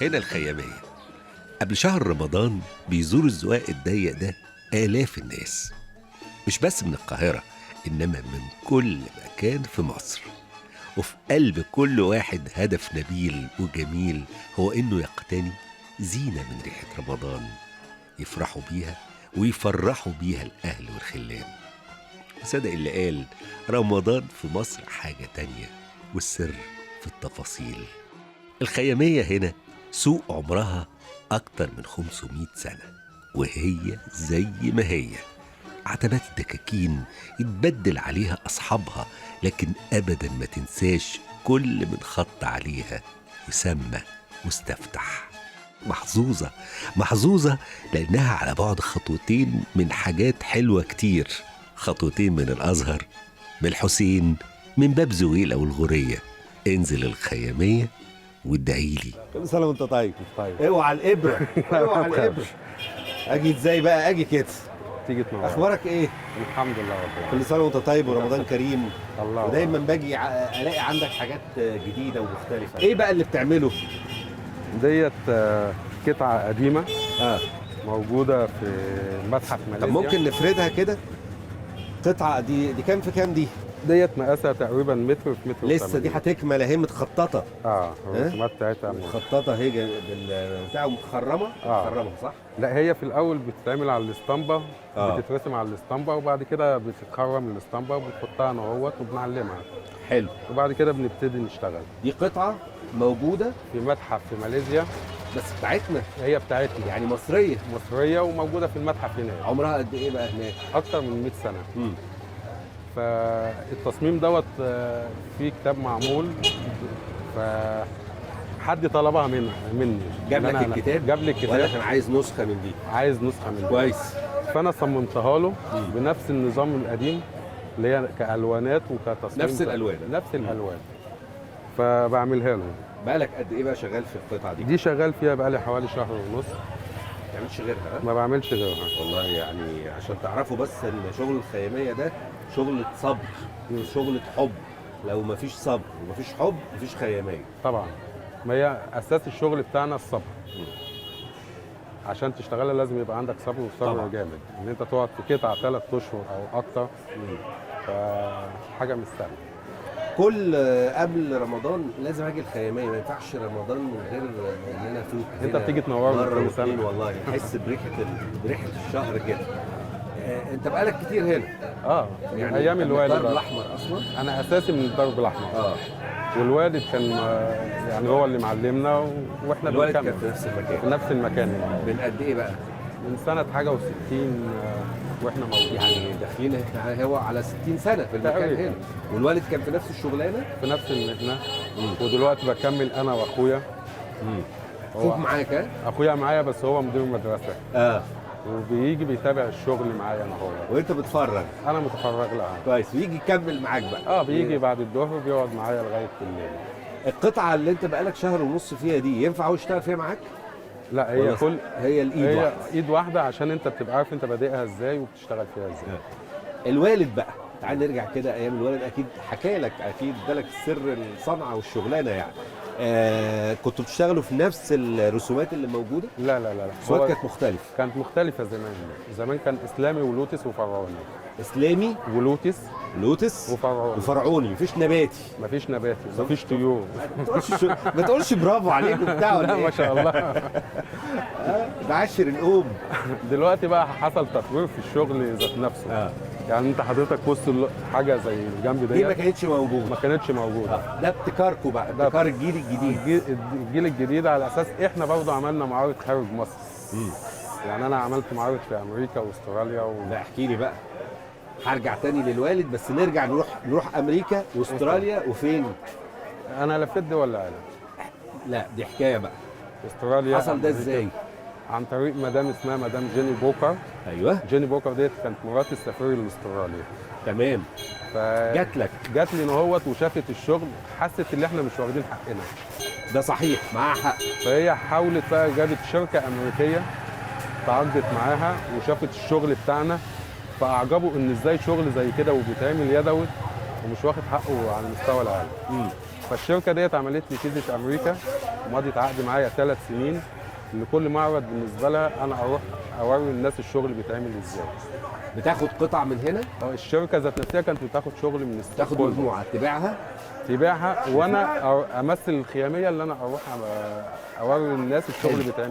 هنا الخيامية. قبل شهر رمضان بيزور الزقاق الضيق ده آلاف الناس، مش بس من القاهرة إنما من كل مكان في مصر. وفي قلب كل واحد هدف نبيل وجميل، هو إنه يقتني زينة من ريحة رمضان يفرحوا بيها ويفرحوا بيها الأهل والخلان. وصدق اللي قال رمضان في مصر حاجة تانية، والسر في التفاصيل. الخيامية هنا سوق عمرها أكتر من 500 سنة، وهي زي ما هي. عتبات الدكاكين يتبدل عليها أصحابها، لكن أبدا ما تنساش كل من خط عليها وسمى مستفتح. محظوظة محظوظة لأنها على بعد خطوتين من حاجات حلوة كتير، خطوتين من الأزهر، من الحسين، من باب زويل أو الغورية. انزل الخيامية وادعيلي. كل سنة وانت طيب. طيب اوعى الإبرة، اوعى الإبرة. أجي ازاي بقى؟ أجي كده. تيجي تنور. أخبارك إيه؟ الحمد لله رب كل سنة وانت طيب ورمضان كريم. الله. ودايما باجي ألاقي عندك حاجات جديدة ومختلفة. إيه بقى اللي بتعمله؟ ديت قطعة قديمة آه. موجودة في متحف ماليزيا. طب ممكن نفردها كده؟ قطعة دي كام في كام دي؟ ديت مقاسها تقريبا متر في متر لسه دي و80. هتكمل اهي متخططة. الرسومات بتاعتها متخططة اهي بتاع مخرمة. مخرمة صح؟ لا، هي في الأول بتتعمل على الاسطمبة. بتترسم على الاسطمبة وبعد كده بتتخرم الاسطمبة وبنحطها نهوت وبنعلمها. حلو. وبعد كده بنبتدي نشتغل. دي قطعة موجودة في متحف في ماليزيا. بس بتاعتنا، هي بتاعتنا يعني مصرية. مصرية وموجودة في المتحف هناك. عمرها قد ايه بقى هناك؟ أكتر من 100 سنة. فالتصميم دوت في كتاب معمول، فحد طلبها مني. جاب لك الكتاب؟ جاب لي الكتاب. ولا كان عايز نسخة من دي؟ عايز نسخة من دي. كويس. فأنا صممتها له بنفس النظام القديم، اللي هي كألوانات وكتصميم. نفس الألوان. نفس الألوان. فبعملها له. بقالك قد ايه بقى شغال في القطعة دي؟ دي شغال فيها بقالي حوالي شهر ونص. ما بتعملش غيرها؟ ما بعملش غيرها. والله يعني عشان تعرفوا بس ان شغل الخيامية ده شغلة صبر، شغلة حب. لو مفيش صبر ومفيش حب مفيش خيامية. طبعا. ما هي اساس الشغل بتاعنا الصبر. عشان تشتغلها لازم يبقى عندك صبر، وصبر جامد. ان انت تقعد في قطعه 3 اشهر او اكتر، فحاجه مش سهله. كل قبل رمضان لازم اجي الخيامية، ما ينفعش رمضان من غير ان انا افوت. انت بتيجي تنورنا مرة كل سنه واتنين والله، تحس بريحة الشهر كده. انت بقالك كتير هنا. يعني ايام الوالد. الدرب الاحمر اصلا؟ انا اساسي من الدرب الاحمر. والوالد كان يعني هو اللي معلمنا واحنا الوالد بنكمل. كان في نفس المكان. في نفس المكان. من قد ايه بقى؟ من سنه حاجه و60 واحنا موجودين. يعني داخلين هو على 60 سنه في المكان تقريبا. هنا. والوالد كان في نفس الشغلانه؟ في نفس المهنه. ودلوقتي بكمل انا واخويا. اخوك معاك؟ ها؟ اخويا معايا بس هو مدير مدرسه. وبيجي بيتابع الشغل معايا انا هو. وانت بتفرج؟ انا متفرج لها. كويس. ويجي يكمل معاك بقى؟ بيجي بعد الظهر وبيقعد معايا لغايه الليل. القطعه اللي انت بقالك شهر ونص فيها دي ينفع هو يشتغل فيها معاك؟ لا، هي هي الايد واحده. ايد واحده عشان انت بتبقى عارف انت بادئها ازاي وبتشتغل فيها ازاي. الوالد بقى، تعال نرجع كده ايام الوالد. اكيد حكى لك، اكيد ادالك سر الصنعه والشغلانه يعني. كنتوا بتشتغلوا في نفس الرسومات اللي موجوده؟ لا لا لا. الرسومات كانت مختلفه؟ كانت مختلفه زمان كان اسلامي ولوتس وفرعوني. اسلامي ولوتس وفرعوني. مفيش نباتي؟ مفيش نباتي، مفيش طيور. ما تقولش برافو عليك وبتاع ولا لا ايه؟ ما شاء الله. بعشر الام. دلوقتي بقى حصل تطوير في الشغل ذات نفسه. يعني انت حضرتك وسط حاجه زي الجنب دي ما كانتش موجوده. ما كانتش موجوده. ده ابتكاركم بقى، ابتكار الجيل الجديد. الجيل الجديد على اساس احنا برضه عملنا معارض خارج مصر. يعني انا عملت معارض في امريكا واستراليا لا احكي لي بقى. هرجع تاني للوالد، بس نرجع نروح امريكا واستراليا وفين؟ انا لفيت دول العالم. لا دي حكايه بقى. استراليا. حصل ده ازاي؟ عن طريق مدام اسمها مدام جيني بوكر. ايوه. جيني بوكر ديت كانت مرات السفير الاسترالي. تمام. جات لي نهوت وشافت الشغل، حست ان احنا مش واخدين حقنا. ده صحيح، معاها حق. فهي حاولت بقى، جابت شركه امريكيه تعاقدت معاها وشافت الشغل بتاعنا، فاعجبوا ان ازاي شغل زي كده وبيتعمل يدوي ومش واخد حقه على المستوى العالي. فالشركه ديت عملت لي فيزا امريكا ومضت عقد معايا 3 سنين، ان كل معرض بالنسبه لها انا اروح اوري الناس الشغل بيتعمل ازاي. بتاخد قطع من هنا، الشركه ذات نفسها كانت بتاخد شغل من تاخد مجموعه تبيعها وانا امثل الخياميه اللي انا اروح اوري الناس الشغل بيتعمل